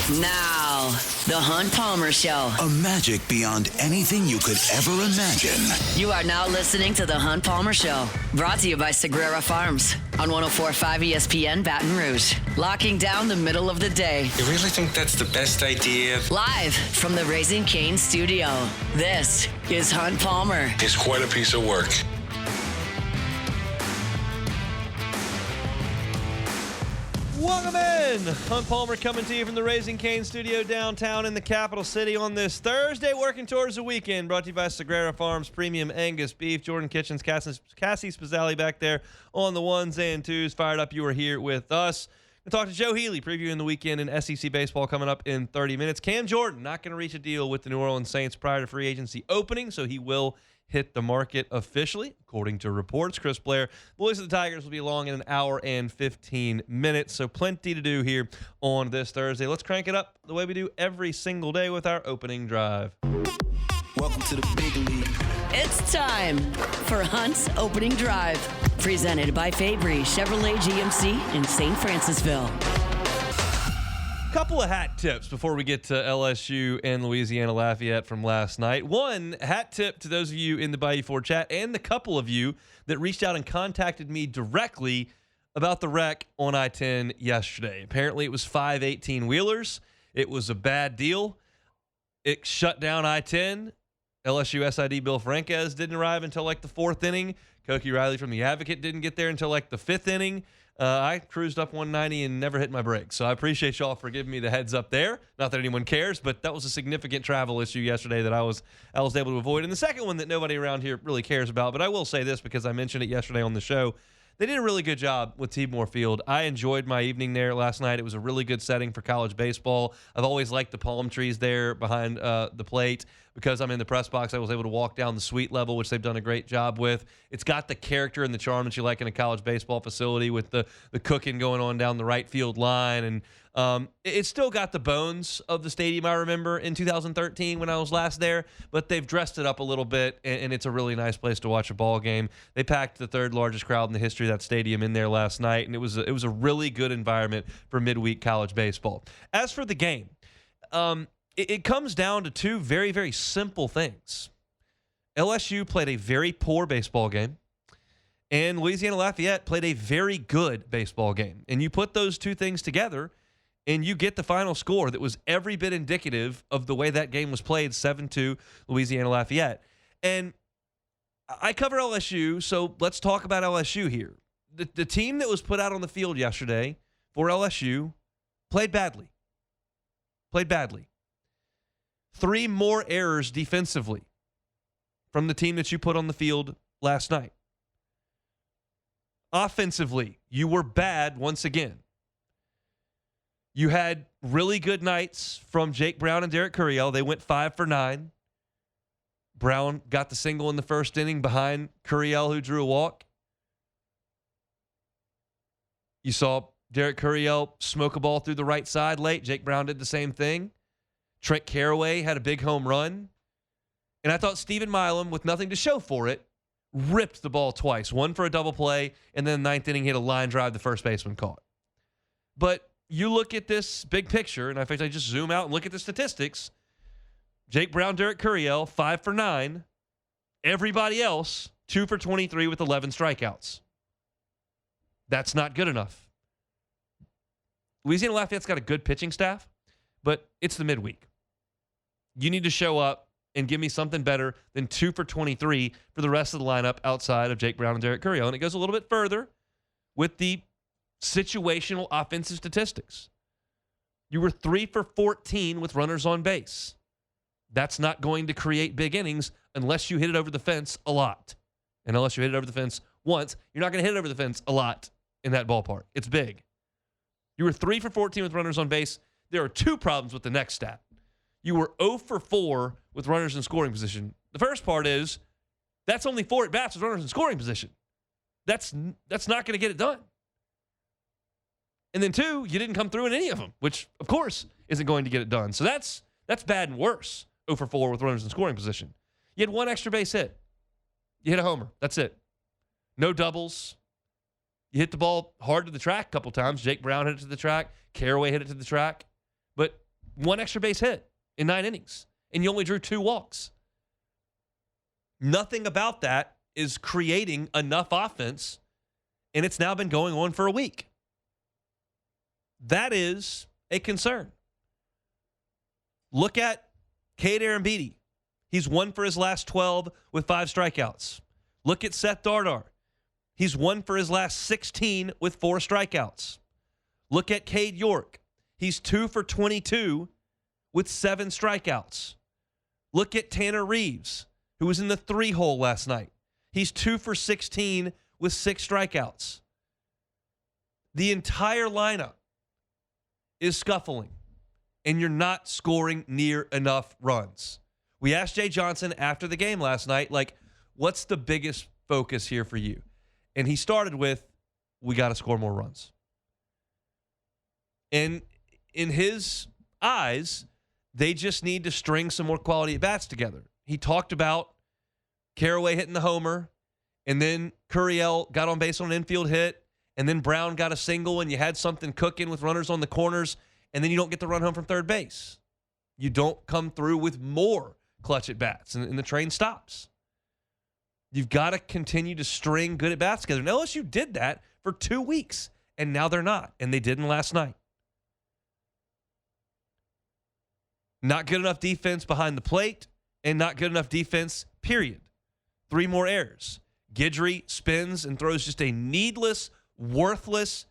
Now, the Hunt Palmer Show. A magic beyond anything you could ever imagine. You are now listening to the Hunt Palmer Show. Brought to you by Sagrera Farms on 104.5 ESPN Baton Rouge. Locking down the middle of the day. You really think that's the best idea? Live from the Raising Cane studio. This is Hunt Palmer. It's quite a piece of work. Welcome in. Hunt Palmer coming to you from the Raising Cane studio downtown in the capital city on this Thursday, working towards the weekend. Brought to you by Sagrera Farms Premium Angus Beef. Jordan Kitchens, Cassie Spazzali back there on the ones and twos. Fired up you are here with us. We'll talk to Joe Healy, previewing the weekend in SEC baseball coming up in 30 minutes. Cam Jordan not going to reach a deal with the New Orleans Saints prior to free agency opening, so he will hit the market officially, according to reports. Chris Blair, Voice of the Tigers, will be along in an hour and 15 minutes, so plenty to do here on this Thursday. Let's crank it up the way we do every single day with our opening drive. Welcome to the big league. It's time for Hunt's Opening Drive. Presented by Fabry Chevrolet GMC in St. Francisville. Couple of hat tips before we get to LSU and Louisiana Lafayette from last night. One hat tip to those of you in the Bayou 4 chat and the couple of you that reached out and contacted me directly about the wreck on I-10 yesterday. Apparently it was 5 18-wheelers. It was a bad deal. It shut down I-10. LSU SID Bill Franquez didn't arrive until like the 4th inning. Koki Riley from the Advocate didn't get there until like the 5th inning. I cruised up 190 and never hit my brakes. So I appreciate y'all for giving me the heads up there. Not that anyone cares, but that was a significant travel issue yesterday that I was able to avoid. And the second one that nobody around here really cares about, but I will say this because I mentioned it yesterday on the show. They did a really good job with T-Moore Field. I enjoyed my evening there last night. It was a really good setting for college baseball. I've always liked the palm trees there behind the plate. Because I'm in the press box, I was able to walk down the suite level, which they've done a great job with. It's got the character and the charm that you like in a college baseball facility with the cooking going on down the right field line. And it's still got the bones of the stadium I remember in 2013 when I was last there, but they've dressed it up a little bit, and it's a really nice place to watch a ball game. They packed the 3rd largest crowd in the history of that stadium in there last night, and it was a really good environment for midweek college baseball. As for the game, it comes down to two very, very simple things. LSU played a very poor baseball game, and Louisiana Lafayette played a very good baseball game. And you put those two things together, and you get the final score that was every bit indicative of the way that game was played, 7-2 Louisiana Lafayette. And I cover LSU, so let's talk about LSU here. The team that was put out on the field yesterday for LSU played badly. 3 more errors defensively from the team that you put on the field last night. Offensively, you were bad once again. You had really good nights from Jake Brown and Derek Curiel. They went 5 for 9. Brown got the single in the first inning behind Curiel, who drew a walk. You saw Derek Curiel smoke a ball through the right side late. Jake Brown did the same thing. Trent Caraway had a big home run. And I thought Stephen Milam, with nothing to show for it, ripped the ball twice. One for a double play, and then 9th inning hit a line drive the first baseman caught. But you look at this big picture, and in fact, I just zoom out and look at the statistics. Jake Brown, Derek Curiel, 5 for 9. Everybody else, 2 for 23 with 11 strikeouts. That's not good enough. Louisiana Lafayette's got a good pitching staff, but it's the midweek. You need to show up and give me something better than 2 for 23 for the rest of the lineup outside of Jake Brown and Derek Curiel. And it goes a little bit further with the situational offensive statistics. You were 3 for 14 with runners on base. That's not going to create big innings unless you hit it over the fence a lot. And unless you hit it over the fence once, you're not going to hit it over the fence a lot in that ballpark. It's big. You were 3 for 14 with runners on base. There are 2 problems with the next stat. You were 0 for 4 with runners in scoring position. The first part is that's only 4 at-bats with runners in scoring position. That's not going to get it done. And then 2, you didn't come through in any of them, which, of course, isn't going to get it done. So that's bad and worse, 0 for 4 with runners in scoring position. You had 1 extra base hit. You hit a homer. That's it. No doubles. You hit the ball hard to the track a couple times. Jake Brown hit it to the track. Caraway hit it to the track. But one extra base hit in 9 innings, and you only drew 2 walks. Nothing about that is creating enough offense, and it's now been going on for a week. That is a concern. Look at Cade Arambidi. He's 1 for his last 12 with 5 strikeouts. Look at Seth Dardar. He's 1 for his last 16 with 4 strikeouts. Look at Cade York. He's 2 for 22 with 7 strikeouts. Look at Tanner Reeves, who was in the 3-hole last night. He's 2 for 16 with 6 strikeouts. The entire lineup is scuffling, and you're not scoring near enough runs. We asked Jay Johnson after the game last night, what's the biggest focus here for you? And he started with, we got to score more runs. And in his eyes, they just need to string some more quality at-bats together. He talked about Carraway hitting the homer, and then Curiel got on base on an infield hit, and then Brown got a single, and you had something cooking with runners on the corners, and then you don't get the run home from third base. You don't come through with more clutch at-bats, and the train stops. You've got to continue to string good at-bats together. And LSU did that for 2 weeks, and now they're not, and they didn't last night. Not good enough defense behind the plate, and not good enough defense, period. 3 more errors. Guidry spins and throws just a needless, worthless,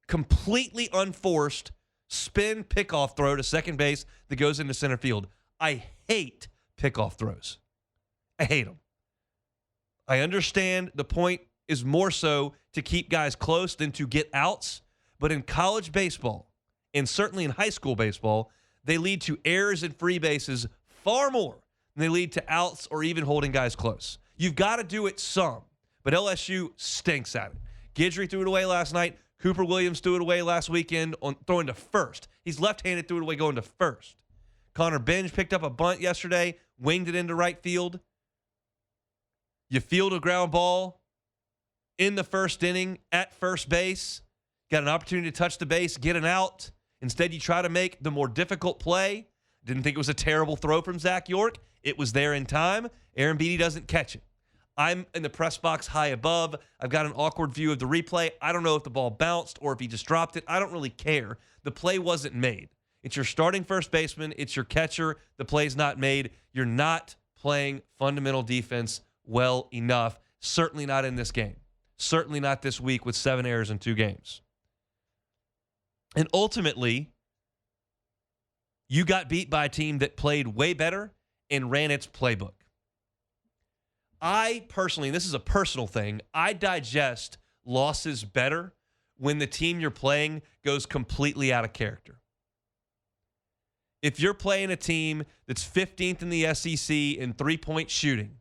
completely unforced spin pickoff throw to second base that goes into center field. I hate pickoff throws. I hate them. I understand the point is more so to keep guys close than to get outs, but in college baseball, and certainly in high school baseball, they lead to errors and free bases far more than they lead to outs or even holding guys close. You've got to do it some, but LSU stinks at it. Guidry threw it away last night. Cooper Williams threw it away last weekend on throwing to first. He's left-handed, threw it away going to first. Connor Benj picked up a bunt yesterday, winged it into right field. You field a ground ball in the first inning at first base. Got an opportunity to touch the base, get an out. Instead, you try to make the more difficult play. Didn't think it was a terrible throw from Zach York. It was there in time. Arambidi doesn't catch it. I'm in the press box high above. I've got an awkward view of the replay. I don't know if the ball bounced or if he just dropped it. I don't really care. The play wasn't made. It's your starting first baseman. It's your catcher. The play's not made. You're not playing fundamental defense well enough. Certainly not in this game. Certainly not this week with 7 errors in 2 games. And ultimately, you got beat by a team that played way better and ran its playbook. I personally, and this is a personal thing, I digest losses better when the team you're playing goes completely out of character. If you're playing a team that's 15th in the SEC in three-point shooting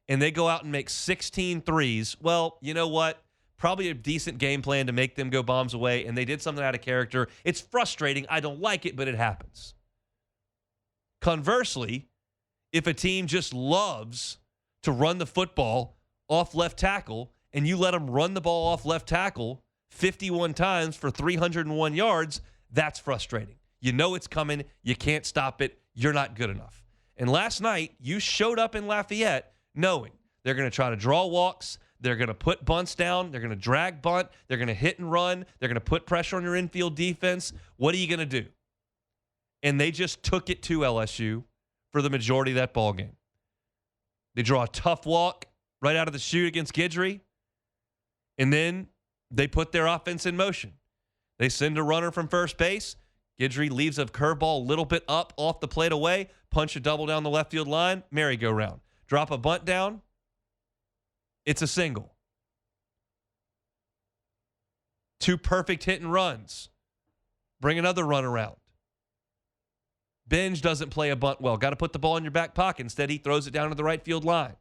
and they go out and make 16 threes, well, you know what? Probably a decent game plan to make them go bombs away, and they did something out of character. It's frustrating. I don't like it, but it happens. Conversely, if a team just loves to run the football off left tackle and you let them run the ball off left tackle 51 times for 301 yards, that's frustrating. You know it's coming. You can't stop it. You're not good enough. And last night, you showed up in Lafayette knowing they're going to try to draw walks. They're going to put bunts down. They're going to drag bunt. They're going to hit and run. They're going to put pressure on your infield defense. What are you going to do? And they just took it to LSU for the majority of that ball game. They draw a tough walk right out of the chute against Guidry, and then they put their offense in motion. They send a runner from first base. Guidry leaves a curveball a little bit up off the plate away, punch a double down the left field line, merry-go-round. Drop a bunt down, it's a single. 2 perfect hit and runs. Bring another run around. Benj doesn't play a bunt well. Got to put the ball in your back pocket. Instead, he throws it down to the right field line.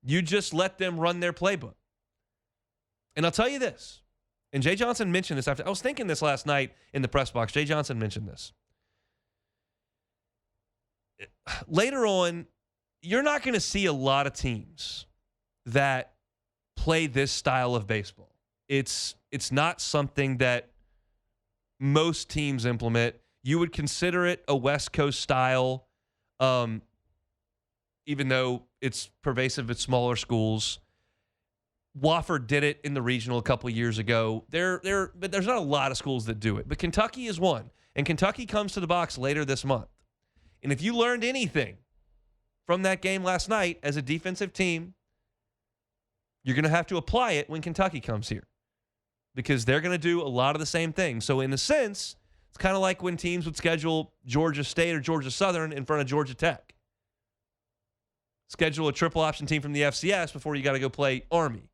You just let them run their playbook. And I'll tell you this, and Jay Johnson mentioned this. I was thinking this last night in the press box. Jay Johnson mentioned this. Later on, you're not going to see a lot of teams that play this style of baseball. It's not something that most teams implement. You would consider it a West Coast style, even though it's pervasive at smaller schools. Wofford did it in the regional a couple of years ago. But there's not a lot of schools that do it. But Kentucky is one. And Kentucky comes to the box later this month. And if you learned anything from that game last night as a defensive team, you're going to have to apply it when Kentucky comes here, because they're going to do a lot of the same things. So in a sense, it's kind of like when teams would schedule Georgia State or Georgia Southern in front of Georgia Tech. Schedule a triple option team from the FCS before you got to go play Army.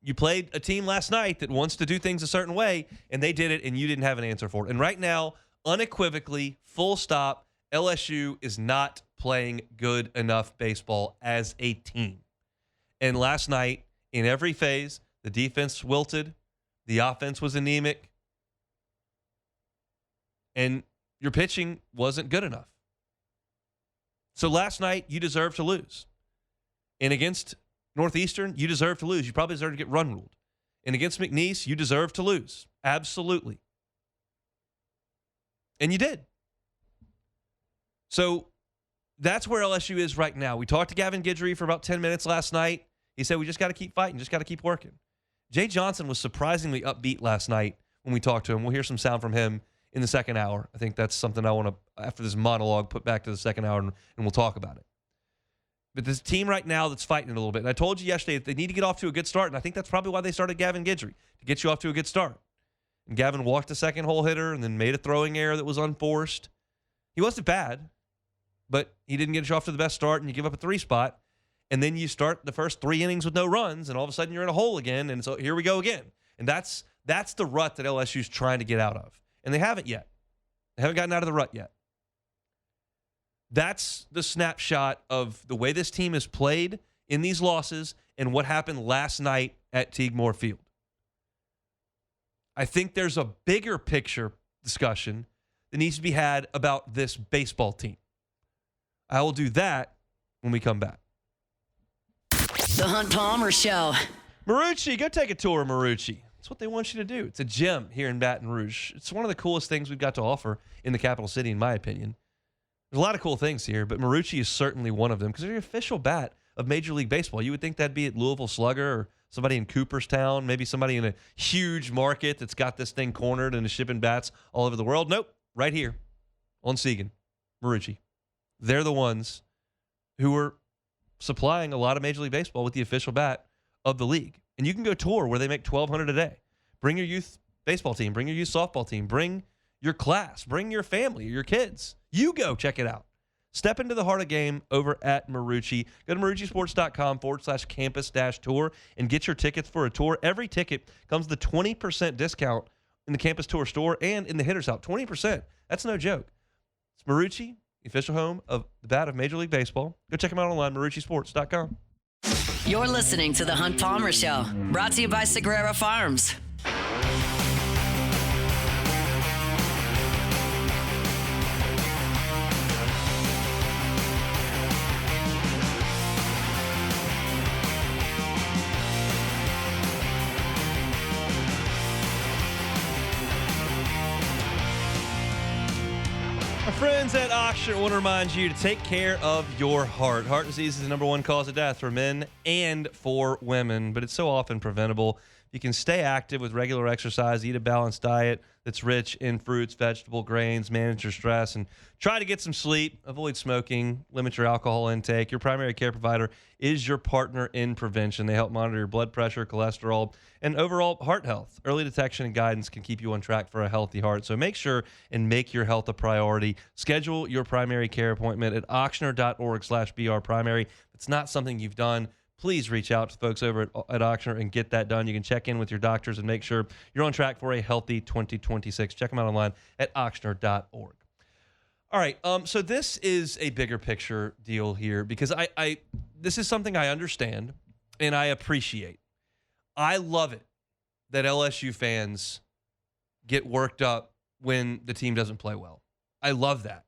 You played a team last night that wants to do things a certain way, and they did it, and you didn't have an answer for it. And right now, unequivocally, full stop, LSU is not playing good enough baseball as a team. And last night, in every phase, the defense wilted, the offense was anemic, and your pitching wasn't good enough. So last night, you deserve to lose. And against Northeastern, you deserve to lose. You probably deserve to get run ruled. And against McNeese, you deserve to lose. Absolutely. And you did. So that's where LSU is right now. We talked to Gavin Guidry for about 10 minutes last night. He said, we just got to keep fighting, just got to keep working. Jay Johnson was surprisingly upbeat last night when we talked to him. We'll hear some sound from him in the second hour. I think that's something I want to, after this monologue, put back to the second hour, and we'll talk about it. But this team right now that's fighting it a little bit. And I told you yesterday that they need to get off to a good start, and I think that's probably why they started Gavin Guidry, to get you off to a good start. And Gavin walked a second hole hitter and then made a throwing error that was unforced. He wasn't bad, but he didn't get you off to the best start, and you give up a 3 spot. And then you start the first 3 innings with no runs, and all of a sudden you're in a hole again, and so here we go again. And that's the rut that LSU's trying to get out of. And they haven't yet. They haven't gotten out of the rut yet. That's the snapshot of the way this team has played in these losses and what happened last night at Teague Moore Field. I think there's a bigger picture discussion that needs to be had about this baseball team. I will do that when we come back. The Hunt Palmer Show. Marucci, go take a tour of Marucci. That's what they want you to do. It's a gym here in Baton Rouge. It's one of the coolest things we've got to offer in the capital city, in my opinion. There's a lot of cool things here, but Marucci is certainly one of them because they're the official bat of Major League Baseball. You would think that'd be at Louisville Slugger or somebody in Cooperstown, maybe somebody in a huge market that's got this thing cornered and is shipping bats all over the world. Nope, right here on Segan, Marucci. They're the ones who are supplying a lot of Major League Baseball with the official bat of the league. And you can go tour where they make $1,200 a day. Bring your youth baseball team, bring your youth softball team, bring your class, bring your family, your kids. You go check it out. Step into the heart of game over at Marucci. Go to maruccisports.com/campus-tour and get your tickets for a tour. Every ticket comes with a 20% discount in the Campus Tour store and in the Hitters Out. 20%. That's no joke. It's Marucci, the official home of the bat of Major League Baseball. Go check them out online, maruccisports.com. You're listening to The Hunt Palmer Show, brought to you by Sagrera Farms. Friends at Oxford want to remind you to take care of your heart. Heart disease is the #1 cause of death for men and for women, but it's so often preventable. You can stay active with regular exercise, eat a balanced diet that's rich in fruits, vegetable, grains, manage your stress, and try to get some sleep. Avoid smoking, limit your alcohol intake. Your primary care provider is your partner in prevention. They help monitor your blood pressure, cholesterol, and overall heart health. Early detection and guidance can keep you on track for a healthy heart. So make sure and make your health a priority. Schedule your primary care appointment at ochsner.org/brprimary. If it's not something you've done, please reach out to folks over at Ochsner and get that done. You can check in with your doctors and make sure you're on track for a healthy 2026. Check them out online at ochsner.org. All right, so this is a bigger picture deal here because this is something I understand and I appreciate. I love it that LSU fans get worked up when the team doesn't play well. I love that.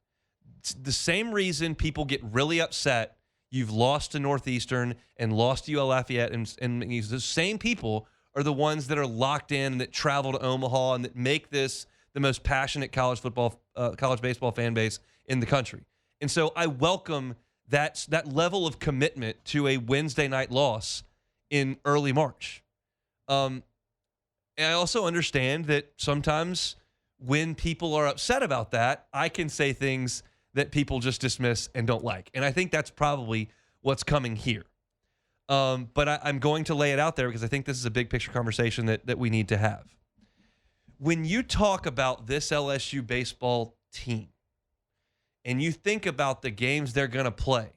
It's the same reason people get really upset you've lost to Northeastern and lost to UL Lafayette, and the same people are the ones that are locked in, that travel to Omaha, and that make this the most passionate college baseball fan base in the country. And so I welcome that level of commitment to a Wednesday night loss in early March. And I also understand that sometimes when people are upset about that, I can say things that people just dismiss and don't like. And I think that's probably what's coming here. But I'm going to lay it out there because I think this is a big picture conversation that we need to have. When you talk about this LSU baseball team and you think about the games they're going to play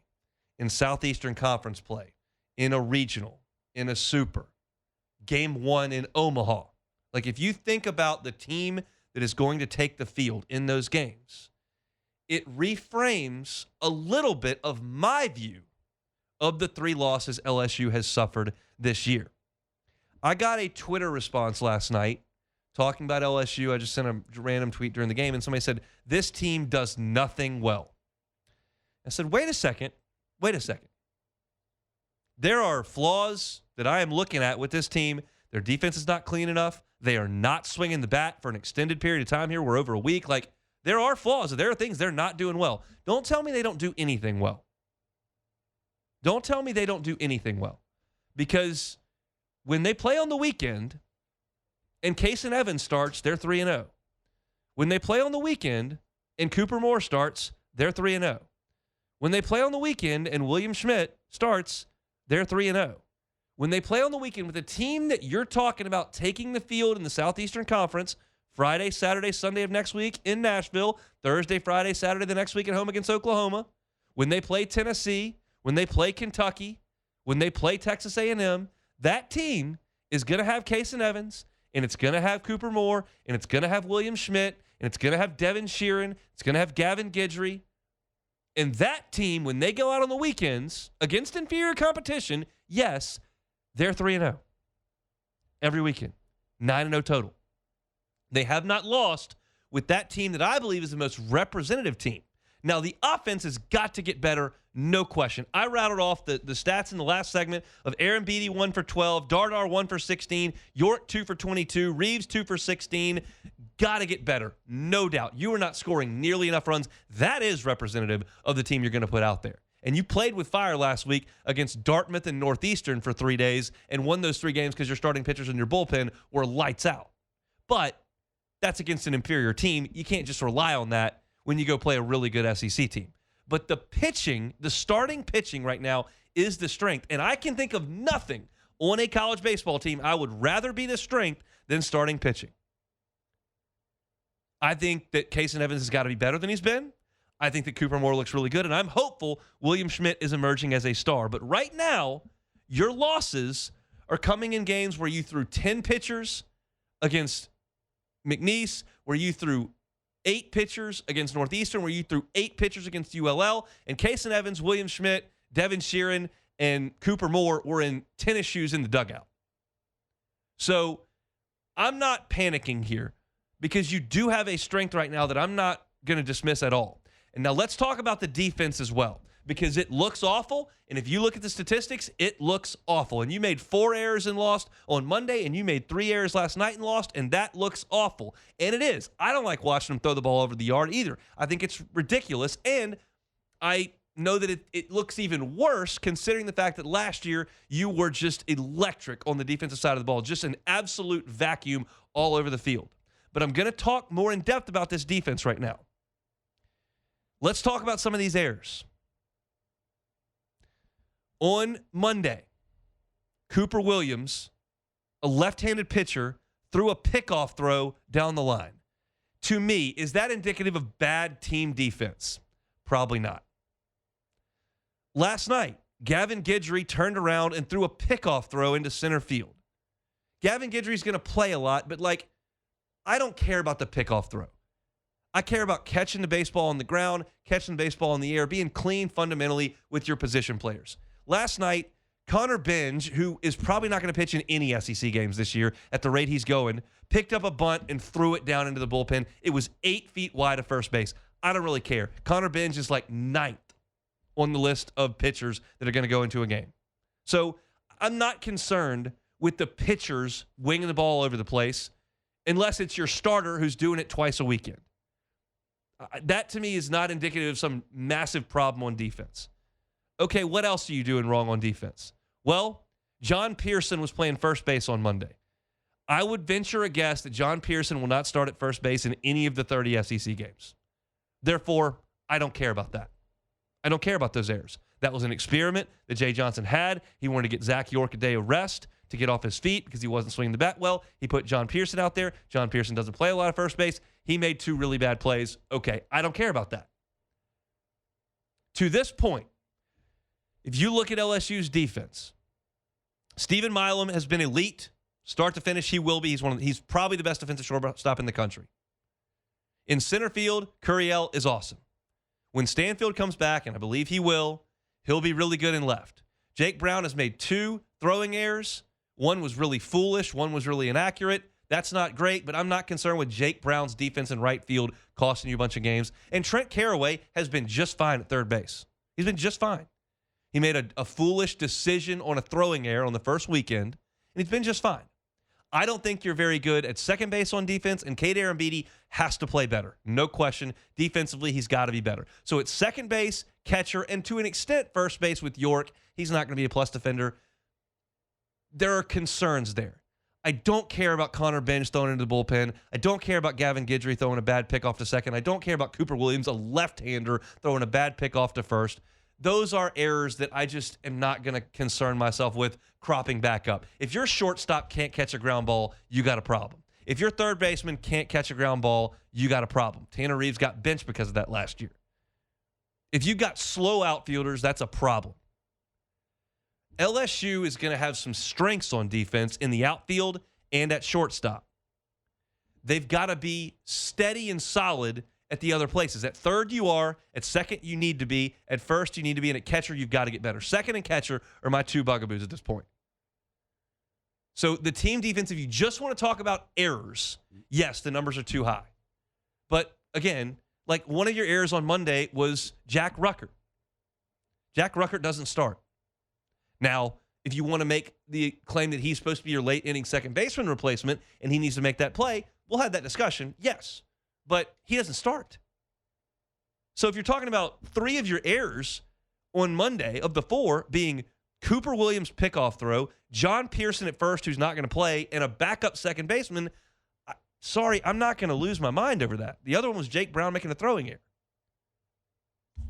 in Southeastern Conference play, in a regional, in a super, game 1 in Omaha, like if you think about the team that is going to take the field in those games, it reframes a little bit of my view of the 3 losses LSU has suffered this year. I got a Twitter response last night talking about LSU. I just sent a random tweet during the game, and somebody said, this team does nothing well. I said, wait a second. There are flaws that I am looking at with this team. Their defense is not clean enough. They are not swinging the bat for an extended period of time here. We're over a week. Like, there are flaws. There are things they're not doing well. Don't tell me they don't do anything well. Don't tell me they don't do anything well. Because when they play on the weekend and Case and Evans starts, they're 3-0. When they play on the weekend and Cooper Moore starts, they're 3-0. When they play on the weekend and William Schmidt starts, they're 3-0. When they play on the weekend with a team that you're talking about taking the field in the Southeastern Conference, Friday, Saturday, Sunday of next week in Nashville, Thursday, Friday, Saturday the next week at home against Oklahoma, when they play Tennessee, when they play Kentucky, when they play Texas A&M, that team is going to have Case and Evans, and it's going to have Cooper Moore, and it's going to have William Schmidt, and it's going to have Devin Sheeran, it's going to have Gavin Guidry. And that team, when they go out on the weekends against inferior competition, yes, they're 3-0 every weekend, 9-0 total. They have not lost with that team that I believe is the most representative team. Now, the offense has got to get better, no question. I rattled off the stats in the last segment of Aaron Beatty 1 for 12, Dardar 1 for 16, York 2 for 22, Reeves 2 for 16. Got to get better, no doubt. You are not scoring nearly enough runs. That is representative of the team you're going to put out there. And you played with fire last week against Dartmouth and Northeastern for 3 days and won those 3 games because your starting pitchers in your bullpen were lights out. But that's against an inferior team. You can't just rely on that when you go play a really good SEC team. But the pitching, the starting pitching right now is the strength. And I can think of nothing on a college baseball team I would rather be the strength than starting pitching. I think that Case and Evans has got to be better than he's been. I think that Cooper Moore looks really good, and I'm hopeful William Schmidt is emerging as a star. But right now, your losses are coming in games where you threw 10 pitchers against McNeese, where you threw 8 pitchers against Northeastern, where you threw 8 pitchers against ULL, and Case and Evans, William Schmidt, Devin Sheeran, and Cooper Moore were in tennis shoes in the dugout. So I'm not panicking here because you do have a strength right now that I'm not going to dismiss at all. And now let's talk about the defense as well, because it looks awful. And if you look at the statistics, it looks awful. And you made 4 errors and lost on Monday, and you made 3 errors last night and lost, and that looks awful. And it is. I don't like watching them throw the ball over the yard either. I think it's ridiculous. And I know that it looks even worse considering the fact that last year you were just electric on the defensive side of the ball, just an absolute vacuum all over the field. But I'm going to talk more in depth about this defense right now. Let's talk about some of these errors. On Monday, Cooper Williams, a left-handed pitcher, threw a pickoff throw down the line. To me, is that indicative of bad team defense? Probably not. Last night, Gavin Guidry turned around and threw a pickoff throw into center field. Gavin Guidry's going to play a lot, but I don't care about the pickoff throw. I care about catching the baseball on the ground, catching the baseball in the air, being clean fundamentally with your position players. Last night, Connor Benj, who is probably not going to pitch in any SEC games this year at the rate he's going, picked up a bunt and threw it down into the bullpen. It was 8 feet wide of first base. I don't really care. Connor Benj is like 9th on the list of pitchers that are going to go into a game. So I'm not concerned with the pitchers winging the ball over the place unless it's your starter who's doing it twice a weekend. That, to me, is not indicative of some massive problem on defense. Okay, what else are you doing wrong on defense? Well, John Pearson was playing first base on Monday. I would venture a guess that John Pearson will not start at first base in any of the 30 SEC games. Therefore, I don't care about that. I don't care about those errors. That was an experiment that Jay Johnson had. He wanted to get Zach York a day of rest to get off his feet because he wasn't swinging the bat well. He put John Pearson out there. John Pearson doesn't play a lot of first base. He made 2 really bad plays. Okay, I don't care about that. To this point, if you look at LSU's defense, Stephen Milam has been elite. Start to finish, he will be. He's probably the best defensive shortstop in the country. In center field, Curiel is awesome. When Stanfield comes back, and I believe he will, he'll be really good in left. Jake Brown has made 2 throwing errors. One was really foolish. One was really inaccurate. That's not great, but I'm not concerned with Jake Brown's defense in right field costing you a bunch of games. And Trent Caraway has been just fine at third base. He's been just fine. He made a foolish decision on a throwing error on the first weekend, and he's been just fine. I don't think you're very good at second base on defense, and Cade Arambidi has to play better. No question. Defensively, he's got to be better. So it's second base, catcher, and to an extent, first base with York. He's not going to be a plus defender. There are concerns there. I don't care about Connor Benj throwing into the bullpen. I don't care about Gavin Guidry throwing a bad pick off to second. I don't care about Cooper Williams, a left-hander, throwing a bad pick off to first. Those are errors that I just am not going to concern myself with cropping back up. If your shortstop can't catch a ground ball, you got a problem. If your third baseman can't catch a ground ball, you got a problem. Tanner Reeves got benched because of that last year. If you got slow outfielders, that's a problem. LSU is going to have some strengths on defense in the outfield and at shortstop. They've got to be steady and solid at the other places. At third, you are. At second, you need to be. At first, you need to be. And at catcher, you've got to get better. Second and catcher are my 2 bugaboos at this point. So the team defense, if you just want to talk about errors, yes, the numbers are too high. But again, like one of your errors on Monday was Jack Ruckert. Jack Ruckert doesn't start. Now, if you want to make the claim that he's supposed to be your late inning second baseman replacement and he needs to make that play, we'll have that discussion, yes. But he doesn't start. So if you're talking about 3 of your errors on Monday of the 4 being Cooper Williams' pickoff throw, John Pearson at first, who's not going to play, and a backup second baseman, sorry, I'm not going to lose my mind over that. The other one was Jake Brown making a throwing error.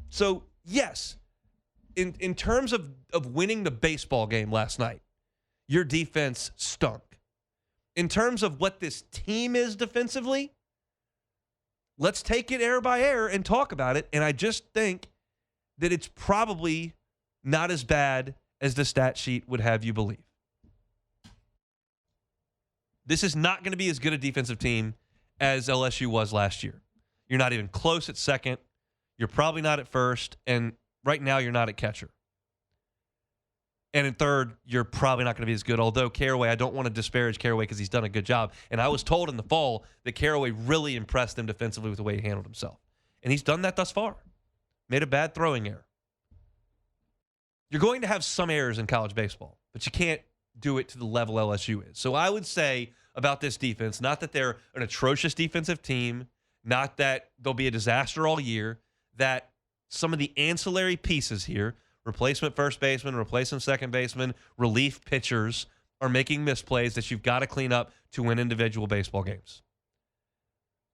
So, yes, in terms of winning the baseball game last night, your defense stunk. In terms of what this team is defensively, let's take it error by error and talk about it. And I just think that it's probably not as bad as the stat sheet would have you believe. This is not going to be as good a defensive team as LSU was last year. You're not even close at second. You're probably not at first. And right now, you're not at catcher. And in third, you're probably not going to be as good. Although Caraway, I don't want to disparage Caraway because he's done a good job. And I was told in the fall that Caraway really impressed them defensively with the way he handled himself. And he's done that thus far. Made a bad throwing error. You're going to have some errors in college baseball, but you can't do it to the level LSU is. So I would say about this defense, not that they're an atrocious defensive team, not that they'll be a disaster all year, that some of the ancillary pieces here, replacement first baseman, replacement second baseman, relief pitchers, are making misplays that you've got to clean up to win individual baseball games.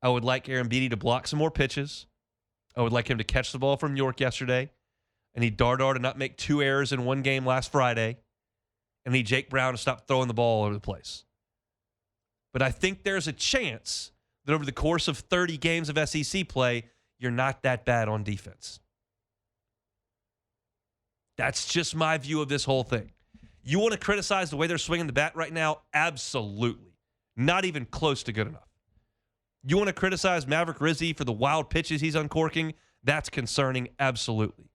I would like Aaron Beatty to block some more pitches. I would like him to catch the ball from York yesterday. I need Dardar to not make 2 errors in one game last Friday. I need Jake Brown to stop throwing the ball all over the place. But I think there's a chance that over the course of 30 games of SEC play, you're not that bad on defense. That's just my view of this whole thing. You want to criticize the way they're swinging the bat right now? Absolutely. Not even close to good enough. You want to criticize Maverick Rizzi for the wild pitches he's uncorking? That's concerning, absolutely.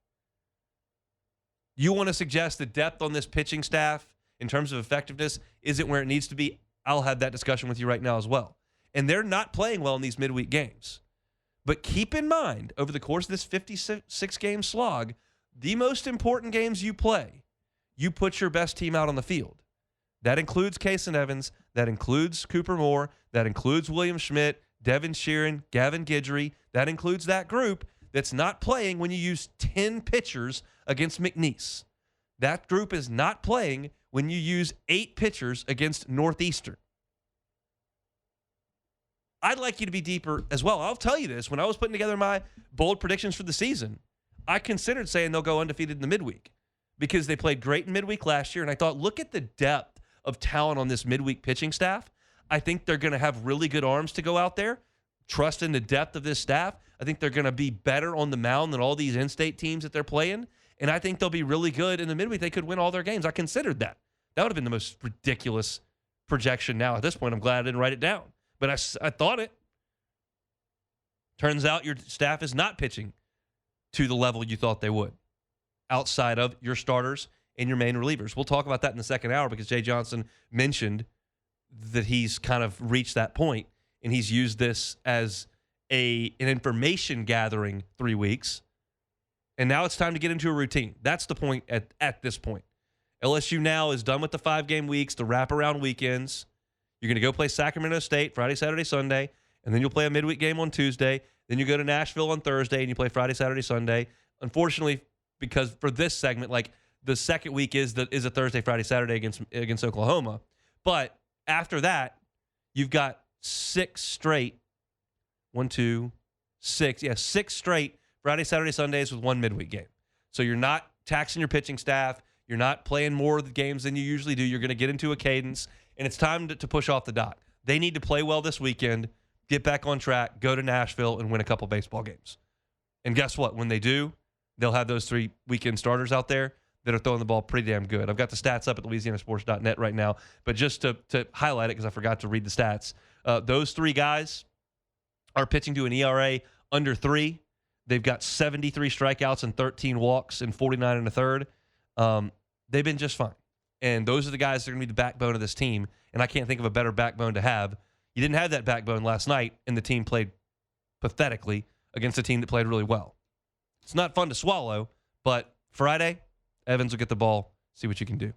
You want to suggest the depth on this pitching staff in terms of effectiveness isn't where it needs to be? I'll have that discussion with you right now as well. And they're not playing well in these midweek games. But keep in mind, over the course of this 56-game slog, the most important games you play, you put your best team out on the field. That includes Case and Evans. That includes Cooper Moore. That includes William Schmidt, Devin Sheeran, Gavin Guidry. That includes that group that's not playing when you use 10 pitchers against McNeese. That group is not playing when you use 8 pitchers against Northeastern. I'd like you to be deeper as well. I'll tell you this. When I was putting together my bold predictions for the season, I considered saying they'll go undefeated in the midweek because they played great in midweek last year. And I thought, look at the depth of talent on this midweek pitching staff. I think they're going to have really good arms to go out there. Trust in the depth of this staff. I think they're going to be better on the mound than all these in-state teams that they're playing. And I think they'll be really good in the midweek. They could win all their games. I considered that. That would have been the most ridiculous projection now. At this point, I'm glad I didn't write it down. But I thought it. Turns out your staff is not pitching to the level you thought they would outside of your starters and your main relievers. We'll talk about that in the second hour because Jay Johnson mentioned that he's kind of reached that point and he's used this as an information gathering 3 weeks. And now it's time to get into a routine. That's the point at this point. LSU now is done with the 5-game weeks, the wraparound weekends. You're going to go play Sacramento State Friday, Saturday, Sunday, and then you'll play a midweek game on Tuesday. Then you go to Nashville on Thursday, and you play Friday, Saturday, Sunday. Unfortunately, because for this segment, like the second week is a Thursday, Friday, Saturday against Oklahoma. But after that, you've got 6 straight. 1, 2, 6. Yeah, 6 straight Friday, Saturday, Sundays with 1 midweek game. So you're not taxing your pitching staff. You're not playing more of the games than you usually do. You're going to get into a cadence. And it's time to push off the dot. They need to play well this weekend, get back on track, go to Nashville, and win a couple baseball games. And guess what? When they do, they'll have those 3 weekend starters out there that are throwing the ball pretty damn good. I've got the stats up at LouisianaSports.net right now, but just to highlight it because I forgot to read the stats, those 3 guys are pitching to an ERA under 3. They've got 73 strikeouts and 13 walks and 49 and a third. They've been just fine. And those are the guys that are going to be the backbone of this team. And I can't think of a better backbone to have. You didn't have that backbone last night, and the team played pathetically against a team that played really well. It's not fun to swallow, but Friday, Evans will get the ball, see what you can do.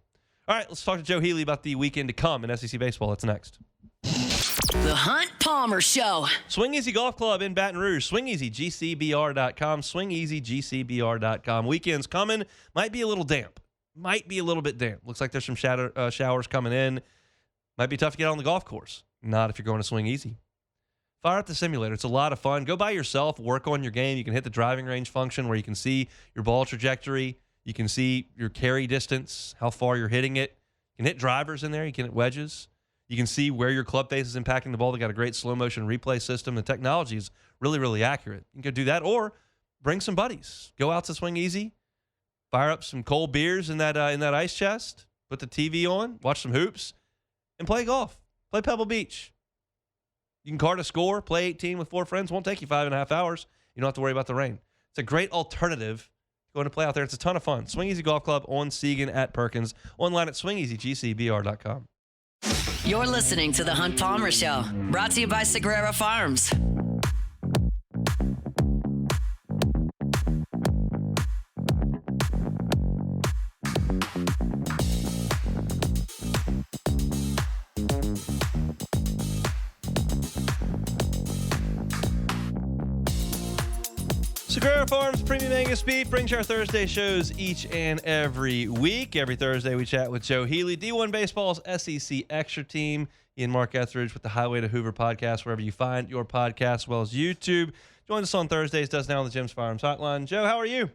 All right, let's talk to Joe Healy about the weekend to come in SEC baseball. That's next. The Hunt Palmer Show. Swing Easy Golf Club in Baton Rouge. SwingEasyGCBR.com. SwingEasyGCBR.com. Weekend's coming. Might be a little damp. Might be a little bit damp. Looks like there's some showers coming in. Might be tough to get on the golf course. Not if you're going to Swing Easy. Fire up the simulator. It's a lot of fun. Go by yourself. Work on your game. You can hit the driving range function where you can see your ball trajectory. You can see your carry distance, how far you're hitting it. You can hit drivers in there. You can hit wedges. You can see where your club face is impacting the ball. They got a great slow motion replay system. The technology is really, really accurate. You can go do that or bring some buddies. Go out to Swing Easy. Fire up some cold beers in that ice chest. Put the TV on. Watch some hoops. And play golf. Play Pebble Beach. You can card a score. Play 18 with 4 friends. Won't take you 5.5 hours. You don't have to worry about the rain. It's a great alternative going to play out there. It's a ton of fun. Swing Easy Golf Club on Segan at Perkins. Online at swingeasygcbr.com. You're listening to The Hunt Palmer Show, brought to you by Sagrera Farms. Sagrera Farms Premium Angus Beef brings you our Thursday shows each and every week. Every Thursday, we chat with Joe Healy, D1 Baseball's SEC Extra Team. He and Mark Etheridge with the Highway to Hoover podcast, wherever you find your podcast, as well as YouTube. Joins us on Thursdays, does now on the Jim's Firearms Hotline. Joe, how are you?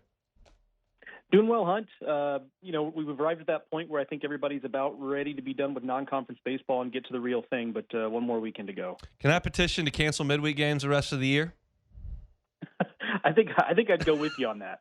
Doing well, Hunt. We've arrived at that point where I think everybody's about ready to be done with non-conference baseball and get to the real thing, but one more weekend to go. Can I petition to cancel midweek games the rest of the year? I think I'd go with you on that.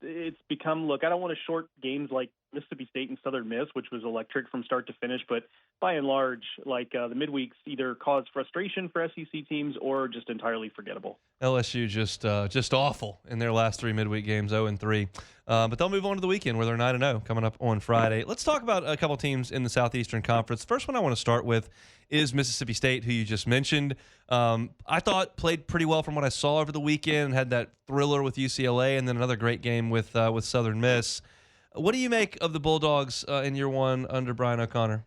It's become, look, I don't want to short games like Mississippi State and Southern Miss, which was electric from start to finish, but by and large, the midweeks either cause frustration for SEC teams or just entirely forgettable. LSU just awful in their last 3 midweek games, 0-3. But they'll move on to the weekend where they're 9-0 coming up on Friday. Let's talk about a couple teams in the Southeastern Conference. First one I want to start with is Mississippi State, who you just mentioned. I thought played pretty well from what I saw over the weekend, had that thriller with UCLA, and then another great game with Southern Miss. What do you make of the Bulldogs in year one under Brian O'Connor?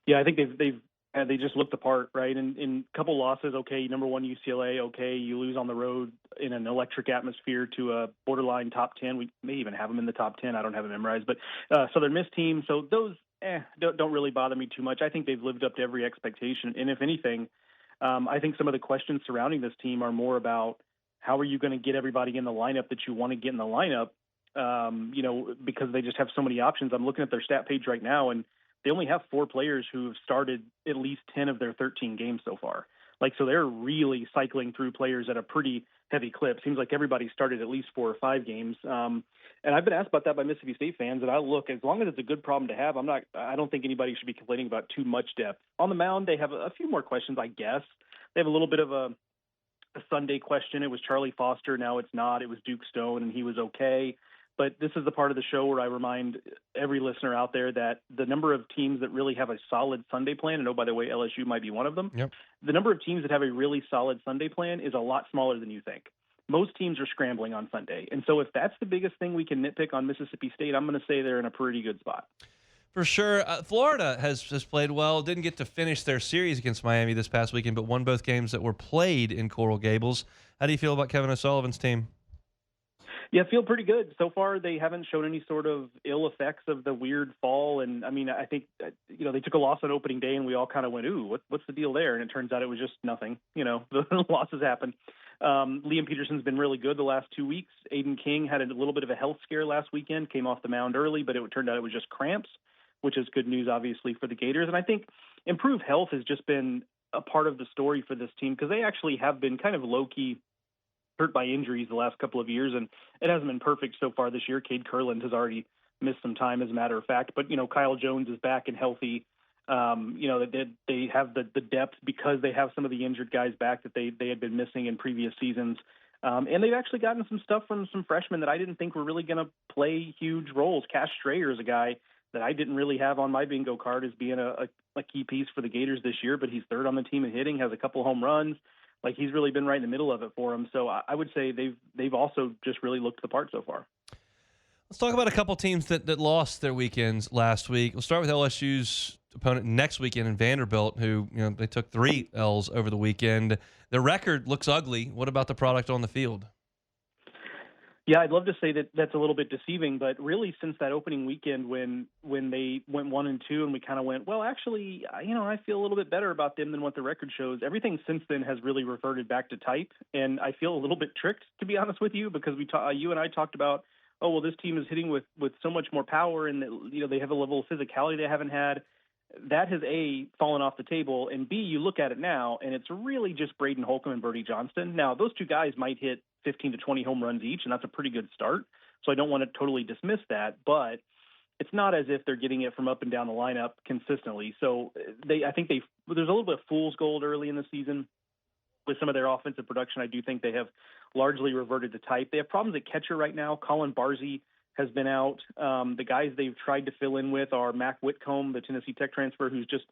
Yeah, I think they just looked the part, right? And in a couple losses, okay, number one UCLA, okay, you lose on the road in an electric atmosphere to a borderline top 10. We may even have them in the top 10. I don't have it memorized, but Southern Miss team. So those don't really bother me too much. I think they've lived up to every expectation. And if anything, I think some of the questions surrounding this team are more about how are you going to get everybody in the lineup that you want to get in the lineup, because they just have so many options. I'm looking at their stat page right now, and they only have 4 players who have started at least 10 of their 13 games so far. So they're really cycling through players at a pretty heavy clip. Seems like everybody started at least 4 or 5 games. And I've been asked about that by Mississippi State fans, and as long as it's a good problem to have, I don't think anybody should be complaining about too much depth. On the mound, they have a few more questions, I guess. They have a little bit of a Sunday question. It was Charlie Foster. Now it's not. It was Duke Stone, and he was okay. But this is the part of the show where I remind every listener out there that the number of teams that really have a solid Sunday plan, and by the way, LSU might be one of them. Yep. The number of teams that have a really solid Sunday plan is a lot smaller than you think. Most teams are scrambling on Sunday. And so if that's the biggest thing we can nitpick on Mississippi State, I'm going to say they're in a pretty good spot. For sure. Florida has played well. Didn't get to finish their series against Miami this past weekend, but won both games that were played in Coral Gables. How do you feel about Kevin O'Sullivan's team? Yeah, I feel pretty good. So far, they haven't shown any sort of ill effects of the weird fall. And, I think, they took a loss on opening day, and we all kind of went, ooh, what's the deal there? And it turns out it was just nothing. The losses happen. Liam Peterson's been really good the last 2 weeks. Aiden King had a little bit of a health scare last weekend, came off the mound early, but it turned out it was just cramps, which is good news, obviously, for the Gators. And I think improved health has just been a part of the story for this team because they actually have been kind of low-key hurt by injuries the last couple of years, and it hasn't been perfect so far this year. Cade Kurland has already missed some time, as a matter of fact, but Kyle Jones is back and healthy. They have the depth because they have some of the injured guys back that they had been missing in previous seasons, and they've actually gotten some stuff from some freshmen that I didn't think were really going to play huge roles. Cash Strayer is a guy that I didn't really have on my bingo card as being a key piece for the Gators this year, but he's third on the team in hitting, has a couple home runs. He's really been right in the middle of it for them. So I would say they've also just really looked the part so far. Let's talk about a couple teams that lost their weekends last week. We'll start with LSU's opponent next weekend in Vanderbilt, who they took 3 L's over the weekend. Their record looks ugly. What about the product on the field? Yeah, I'd love to say that that's a little bit deceiving, but really since that opening weekend when they went 1-2 and we kind of went, well, actually, I feel a little bit better about them than what the record shows. Everything since then has really reverted back to type, and I feel a little bit tricked, to be honest with you, because you and I talked about, oh, well, this team is hitting with so much more power, and they have a level of physicality they haven't had. That has A, fallen off the table, and B, you look at it now, and it's really just Braden Holcomb and Bertie Johnston. Now, those two guys might hit 15 to 20 home runs each, and that's a pretty good start. So I don't want to totally dismiss that, but it's not as if they're getting it from up and down the lineup consistently. So I think there's a little bit of fool's gold early in the season with some of their offensive production. I do think they have largely reverted to type. They have problems at catcher right now. Colin Barzey has been out. The guys they've tried to fill in with are Mac Whitcomb, the Tennessee Tech transfer, who's just,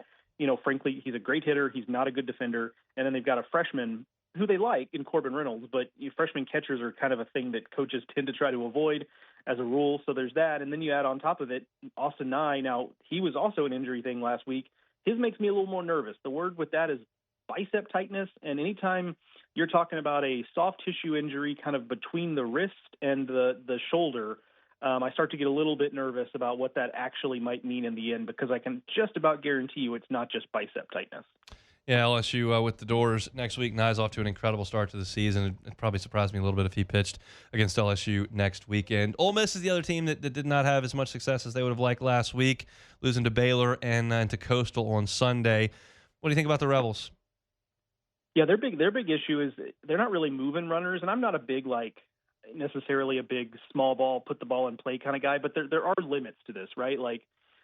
frankly, he's a great hitter. He's not a good defender. And then they've got a freshman who they like in Corbin Reynolds, but freshman catchers are kind of a thing that coaches tend to try to avoid as a rule. So there's that. And then you add on top of it, Austin Nye. Now, he was also an injury thing last week. His makes me a little more nervous. The word with that is bicep tightness. And anytime you're talking about a soft tissue injury kind of between the wrist and the shoulder, I start to get a little bit nervous about what that actually might mean in the end, because I can just about guarantee you it's not just bicep tightness. Yeah, LSU with the doors next week. Nye's off to an incredible start to the season. It probably surprised me a little bit if he pitched against LSU next weekend. Ole Miss is the other team that did not have as much success as they would have liked last week, losing to Baylor and to Coastal on Sunday. What do you think about the Rebels? Yeah, their big issue is they're not really moving runners, and I'm not a big necessarily a big small ball, put the ball in play kind of guy, but there are limits to this, right?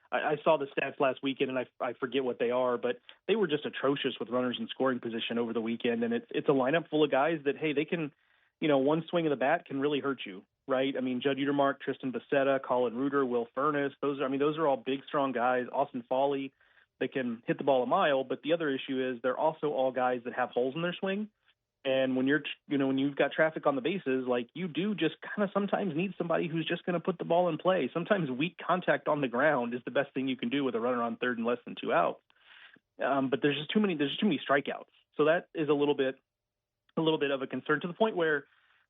I saw the stats last weekend, and I forget what they are, but they were just atrocious with runners in scoring position over the weekend. And it's a lineup full of guys that, hey, they can, one swing of the bat can really hurt you, right? I mean, Judd Utermark, Tristan Becerra, Colin Reuter, Will Furness, those are all big, strong guys. Austin Foley, they can hit the ball a mile. But the other issue is they're also all guys that have holes in their swing. And when you've got traffic on the bases, you do just kind of sometimes need somebody who's just going to put the ball in play. Sometimes weak contact on the ground is the best thing you can do with a runner on third and less than 2 outs. but there's just too many strikeouts. So that is a little bit of a concern, to the point where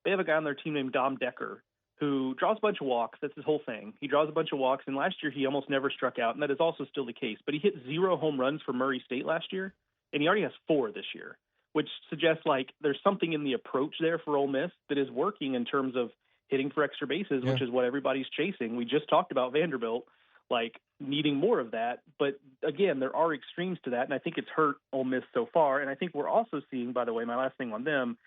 they have a guy on their team named Dom Decker who draws a bunch of walks. That's his whole thing. He draws a bunch of walks, and last year he almost never struck out, and that is also still the case. But he hit 0 home runs for Murray State last year, and he already has 4 this year, which suggests like there's something in the approach there for Ole Miss that is working in terms of hitting for extra bases, which is what everybody's chasing. We just talked about Vanderbilt like needing more of that, but again, there are extremes to that, and I think it's hurt Ole Miss so far. And I think we're also seeing, by the way, my last thing on them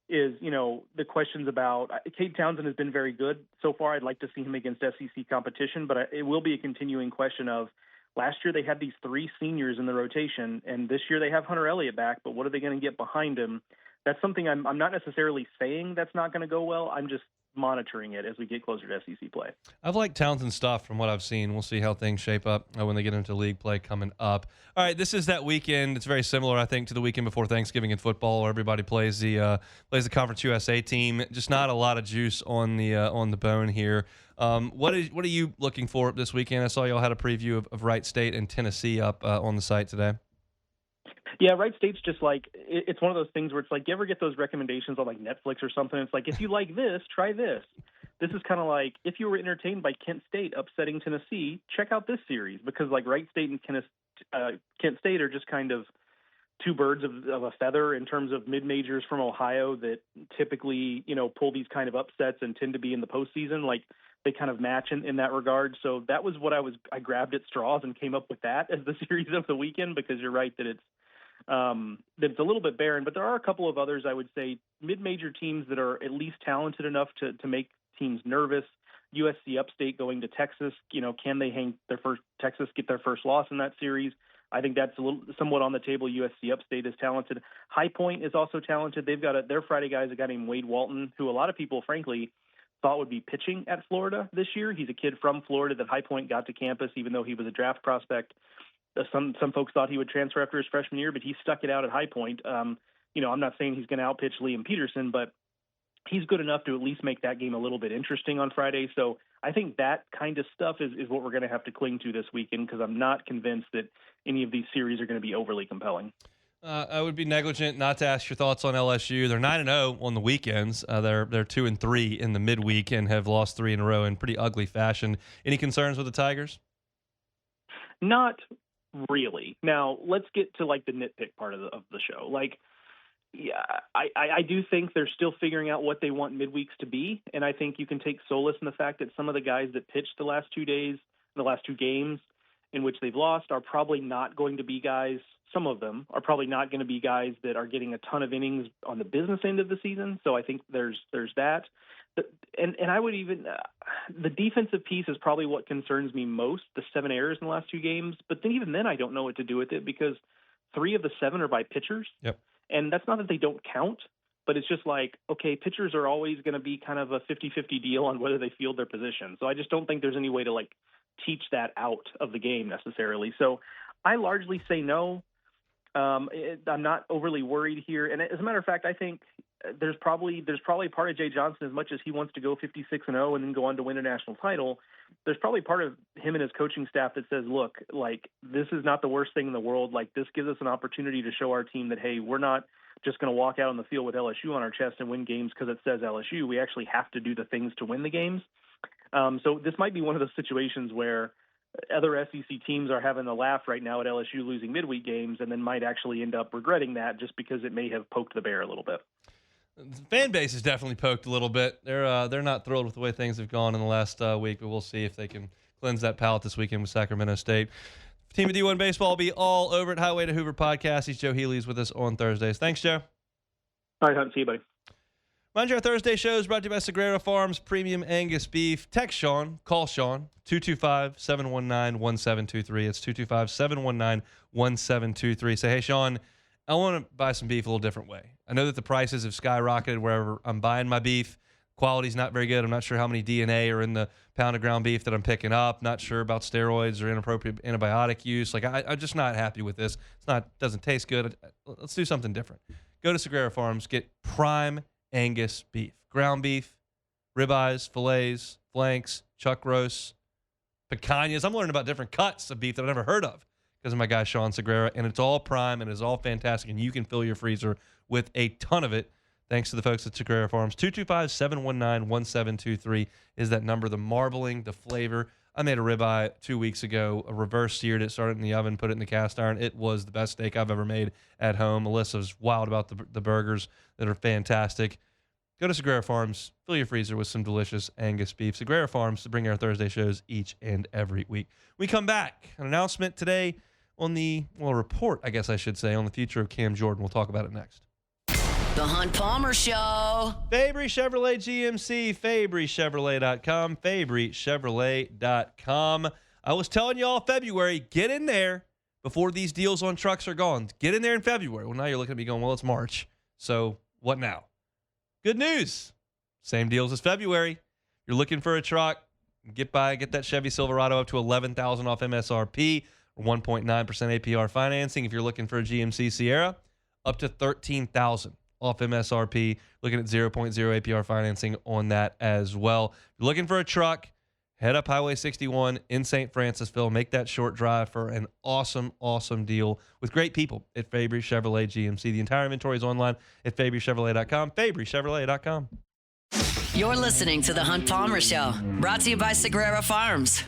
is, the questions about Cade Townsend has been very good so far. I'd like to see him against SEC competition, but it will be a continuing question of last year they had these 3 seniors in the rotation, and this year they have Hunter Elliott back, but what are they going to get behind him? That's something I'm not necessarily saying that's not going to go well. I'm just monitoring it as we get closer to SEC play. I've liked Townsend's stuff from what I've seen. We'll see how things shape up when they get into league play coming up. All right, this is that weekend. It's very similar, I think, to the weekend before Thanksgiving in football, where everybody plays the Conference USA team. Just not a lot of juice on the bone here. What are you looking for this weekend? I saw y'all had a preview of Wright State and Tennessee up on the site today. Yeah, Wright State's just like, it's one of those things where it's like, you ever get those recommendations on like Netflix or something? It's like, if you like this, try this. This is kind of like, if you were entertained by Kent State upsetting Tennessee, check out this series, because like Wright State and Kent State are just kind of 2 birds of a feather in terms of mid-majors from Ohio that typically, pull these kind of upsets and tend to be in the postseason. Like, they kind of match in that regard. So that was what I grabbed at straws and came up with that as the series of the weekend, because you're right that it's a little bit barren, but there are a couple of others, I would say, mid-major teams that are at least talented enough to make teams nervous. USC Upstate going to Texas, can they Texas get their first loss in that series? I think that's somewhat on the table. USC Upstate is talented. High Point is also talented. They've got their Friday guy is a guy named Wade Walton, who a lot of people, frankly, thought would be pitching at Florida this year. He's a kid from Florida that High Point got to campus, even though he was a draft prospect. Some folks thought he would transfer after his freshman year, but he stuck it out at High Point. I'm not saying he's going to outpitch Liam Peterson, but he's good enough to at least make that game a little bit interesting on Friday. So I think that kind of stuff is what we're going to have to cling to this weekend, because I'm not convinced that any of these series are going to be overly compelling. I would be negligent not to ask your thoughts on LSU. They're 9-0 on the weekends. They're 2-3 in the midweek and have lost 3 in a row in pretty ugly fashion. Any concerns with the Tigers? Not really. Now let's get to like the nitpick part of the show. Like, yeah, I do think they're still figuring out what they want midweeks to be, and I think you can take solace in the fact that some of the guys that pitched the last 2 games in which they've lost are probably not going to be guys. Some of them are probably not going to be guys that are getting a ton of innings on the business end of the season. So I think there's that. And I would even the defensive piece is probably what concerns me most, the 7 errors in the last 2 games. But then even then I don't know what to do with it, because 3 of the 7 are by pitchers. Yep. And that's not that they don't count, but it's just like, okay, pitchers are always going to be kind of a 50-50 deal on whether they field their position. So I just don't think there's any way to like teach that out of the game necessarily. So I largely say no. I'm not overly worried here. And as a matter of fact, I think there's probably part of Jay Johnson, as much as he wants to go 56-0 and then go on to win a national title, there's probably part of him and his coaching staff that says, look, like, this is not the worst thing in the world. Like, this gives us an opportunity to show our team that, hey, we're not just going to walk out on the field with LSU on our chest and win games because it says LSU. We actually have to do the things to win the games. So this might be one of those situations where other SEC teams are having a laugh right now at LSU losing midweek games, and then might actually end up regretting that just because it may have poked the bear a little bit. The fan base is definitely poked a little bit. They're not thrilled with the way things have gone in the last week, but we'll see if they can cleanse that palate this weekend with Sacramento State. Team of D1 Baseball will be all over at Highway to Hoover podcast. He's Joe Healy. He's with us on Thursdays. Thanks, Joe. All right, see you, buddy. Mind you, our Thursday show is brought to you by Sagrera Farms Premium Angus Beef. Text Sean, call Sean, 225-719-1723. It's 225-719-1723. Say, hey, Sean, I want to buy some beef a little different way. I know that the prices have skyrocketed wherever I'm buying my beef. Quality's not very good. I'm not sure how many DNA are in the pound of ground beef that I'm picking up. Not sure about steroids or inappropriate antibiotic use. Like, I'm just not happy with this. Doesn't taste good. Let's do something different. Go to Sagrera Farms, get prime Angus beef, ground beef, ribeyes, fillets, flanks, chuck roasts, picanhas. I'm learning about different cuts of beef that I've never heard of because of my guy Sean Segura, and it's all prime and it's all fantastic, and you can fill your freezer with a ton of it thanks to the folks at Segura Farms. 225-719-1723 is that number. The marbling, the flavor. I made a ribeye 2 weeks ago, a reverse seared it, started in the oven, put it in the cast iron. It was the best steak I've ever made at home. Melissa's wild about the burgers that are fantastic. Go to Segura Farms, fill your freezer with some delicious Angus beef. Segura Farms to bring our Thursday shows each and every week. We come back. An announcement today on report, I guess I should say, on the future of Cam Jordan. We'll talk about it next. The Hunt Palmer Show. Fabry Chevrolet GMC, FabryChevrolet.com, FabryChevrolet.com. I was telling y'all February, get in there before these deals on trucks are gone. Get in there in February. Well, now you're looking at me going, well, it's March. So what now? Good news. Same deals as February. You're looking for a truck. Get that Chevy Silverado up to $11,000 off MSRP or 1.9% APR financing. If you're looking for a GMC Sierra, up to $13,000 off MSRP. Looking at 0.0 APR financing on that as well. If you're looking for a truck, head up Highway 61 in St. Francisville. Make that short drive for an awesome, awesome deal with great people at Fabry Chevrolet GMC. The entire inventory is online at FabryChevrolet.com, FabryChevrolet.com. You're listening to The Hunt Palmer Show, brought to you by Segura Farms.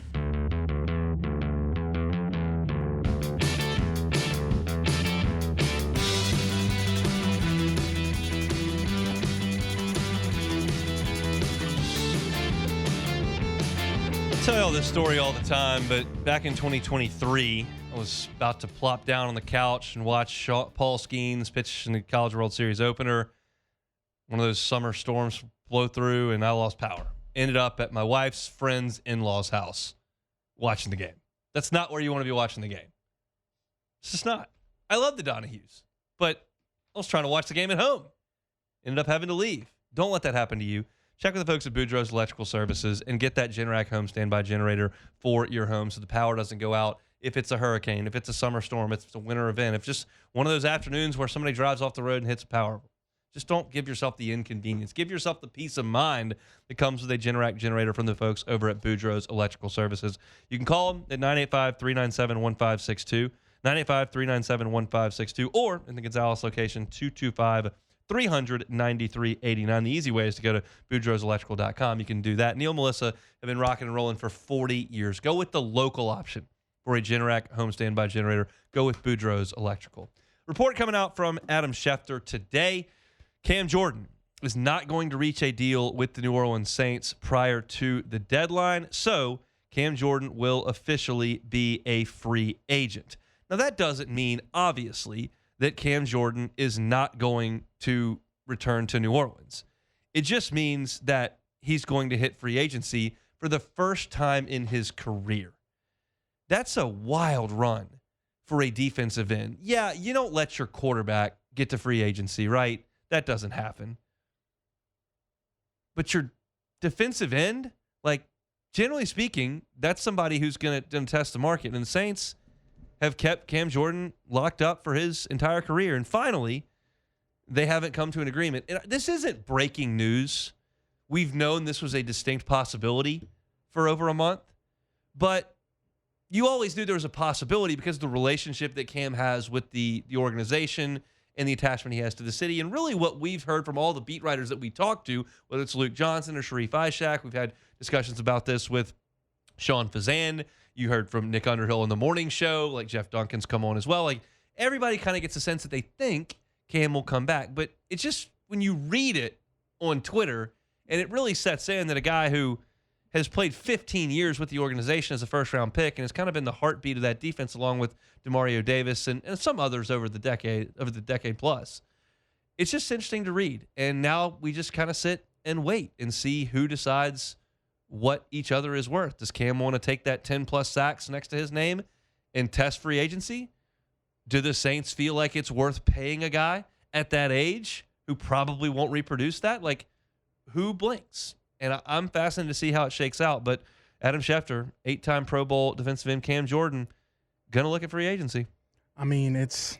I tell y'all this story all the time, but back in 2023, I was about to plop down on the couch and watch Paul Skeens pitch in the College World Series opener. One of those summer storms blow through, and I lost power. Ended up at my wife's friend's in-laws' house watching the game. That's not where you want to be watching the game. It's just not. I love the Donahues, but I was trying to watch the game at home. Ended up having to leave. Don't let that happen to you. Check with the folks at Boudreaux's Electrical Services and get that Generac home standby generator for your home so the power doesn't go out if it's a hurricane, if it's a summer storm, if it's a winter event, if just one of those afternoons where somebody drives off the road and hits a power. Just don't give yourself the inconvenience. Give yourself the peace of mind that comes with a Generac generator from the folks over at Boudreaux's Electrical Services. You can call them at 985-397-1562, 985-397-1562, or in the Gonzales location, 225-300-9389. The easy way is to go to BoudreauxElectrical.com. You can do that. Neil and Melissa have been rocking and rolling for 40 years. Go with the local option for a Generac home standby generator. Go with Boudreaux's Electrical. Report coming out from Adam Schefter today. Cam Jordan is not going to reach a deal with the New Orleans Saints prior to the deadline, so Cam Jordan will officially be a free agent. Now, that doesn't mean, obviously, that Cam Jordan is not going to return to New Orleans. It just means that he's going to hit free agency for the first time in his career. That's a wild run for a defensive end. Yeah, you don't let your quarterback get to free agency, right? That doesn't happen. But your defensive end, like, generally speaking, that's somebody who's going to test the market. And the Saints have kept Cam Jordan locked up for his entire career. And finally, they haven't come to an agreement. And this isn't breaking news. We've known this was a distinct possibility for over a month. But you always knew there was a possibility because of the relationship that Cam has with the organization and the attachment he has to the city. And really what we've heard from all the beat writers that we talked to, whether it's Luke Johnson or Sharif Ishak, we've had discussions about this with Sean Fazan. You heard from Nick Underhill in the morning show, like Jeff Duncan's come on as well. Like, everybody kind of gets a sense that they think Cam will come back. But it's just when you read it on Twitter, and it really sets in that a guy who has played 15 years with the organization as a first-round pick and has kind of been the heartbeat of that defense along with DeMario Davis and some others over the decade plus. It's just interesting to read. And now we just kind of sit and wait and see who decides what each other is worth. Does Cam want to take that 10-plus sacks next to his name and test free agency? Do the Saints feel like it's worth paying a guy at that age who probably won't reproduce that? Like, who blinks? And I'm fascinated to see how it shakes out. But Adam Schefter, 8-time Pro Bowl defensive end Cam Jordan, going to look at free agency. I mean, it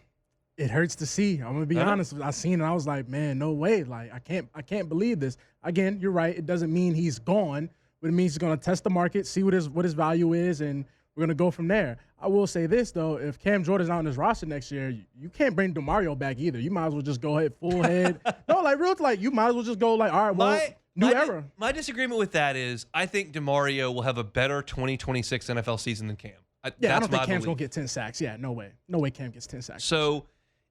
hurts to see. I'm going to be honest. I seen it. I was like, man, no way. Like, I can't believe this. Again, you're right. It doesn't mean he's gone, but it means he's going to test the market, see what his value is, and we're going to go from there. I will say this, though. If Cam Jordan's out on his roster next year, you can't bring DeMario back either. You might as well just go ahead full head. No, like, real, like, you might as well just go, like, all right, well, new era. My disagreement with that is I think DeMario will have a better 2026 NFL season than Cam. I don't think Cam's going to get 10 sacks. Yeah, no way. No way Cam gets 10 sacks. So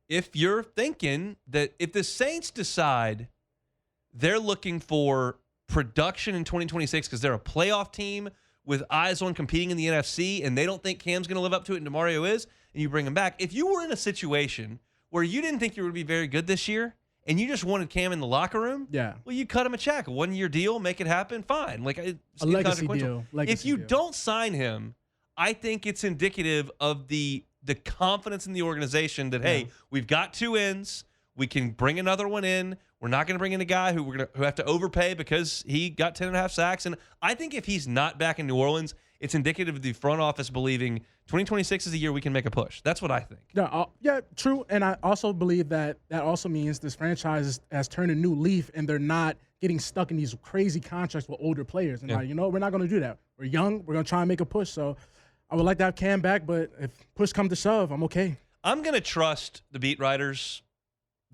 if you're thinking that if the Saints decide they're looking for production in 2026 because they're a playoff team with eyes on competing in the NFC and they don't think Cam's going to live up to it and DeMario is, and you bring him back. If you were in a situation where you didn't think you were going to be very good this year and you just wanted Cam in the locker room, well, you cut him a check. A 1-year deal, make it happen, fine. Like, it's a legacy deal. If you don't sign him, I think it's indicative of the confidence in the organization that, hey, we've got 2 ends. We can bring another one in. We're not going to bring in a guy who who have to overpay because he got 10.5 sacks. And I think if he's not back in New Orleans, it's indicative of the front office believing 2026 is the year we can make a push. That's what I think. Yeah, true. And I also believe that also means this franchise has turned a new leaf and they're not getting stuck in these crazy contracts with older players. And we're not going to do that. We're young. We're going to try and make a push. So I would like to have Cam back, but if push comes to shove, I'm okay. I'm going to trust the beat writers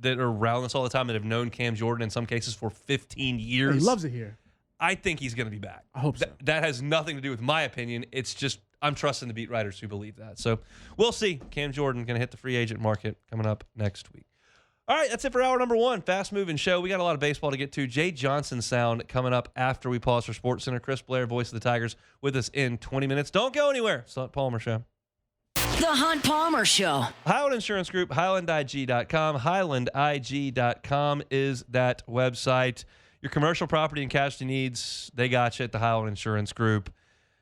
that are around us all the time that have known Cam Jordan in some cases for 15 years. He loves it here. I think he's going to be back. I hope so. That has nothing to do with my opinion. It's just I'm trusting the beat writers who believe that. So we'll see. Cam Jordan going to hit the free agent market coming up next week. All right, that's it for hour number 1. Fast-moving show. We got a lot of baseball to get to. Jay Johnson sound coming up after we pause for Sports Center. Chris Blair, voice of the Tigers, with us in 20 minutes. Don't go anywhere. It's the Hunt Palmer Show. The Hunt Palmer Show. Highland Insurance Group, HighlandIG.com. HighlandIG.com is that website. Your commercial property and casualty needs, they got you at the Highland Insurance Group.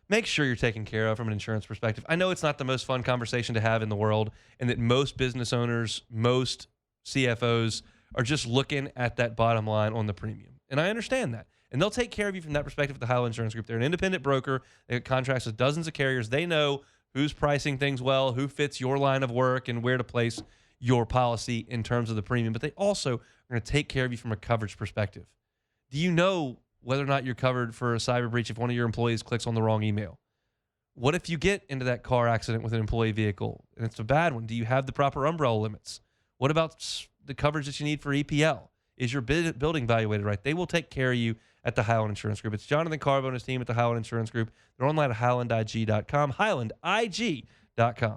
Make sure you're taken care of from an insurance perspective. I know it's not the most fun conversation to have in the world, and that most business owners, most CFOs are just looking at that bottom line on the premium. And I understand that. And they'll take care of you from that perspective at the Highland Insurance Group. They're an independent broker. They have contracts with dozens of carriers. They know who's pricing things well, who fits your line of work, and where to place your policy in terms of the premium. But they also are going to take care of you from a coverage perspective. Do you know whether or not you're covered for a cyber breach if one of your employees clicks on the wrong email? What if you get into that car accident with an employee vehicle and it's a bad one? Do you have the proper umbrella limits? What about the coverage that you need for EPL? Is your building evaluated right? They will take care of you at the Highland Insurance Group. It's Jonathan Carbo and his team at the Highland Insurance Group. They're online at HighlandIG.com, HighlandIG.com.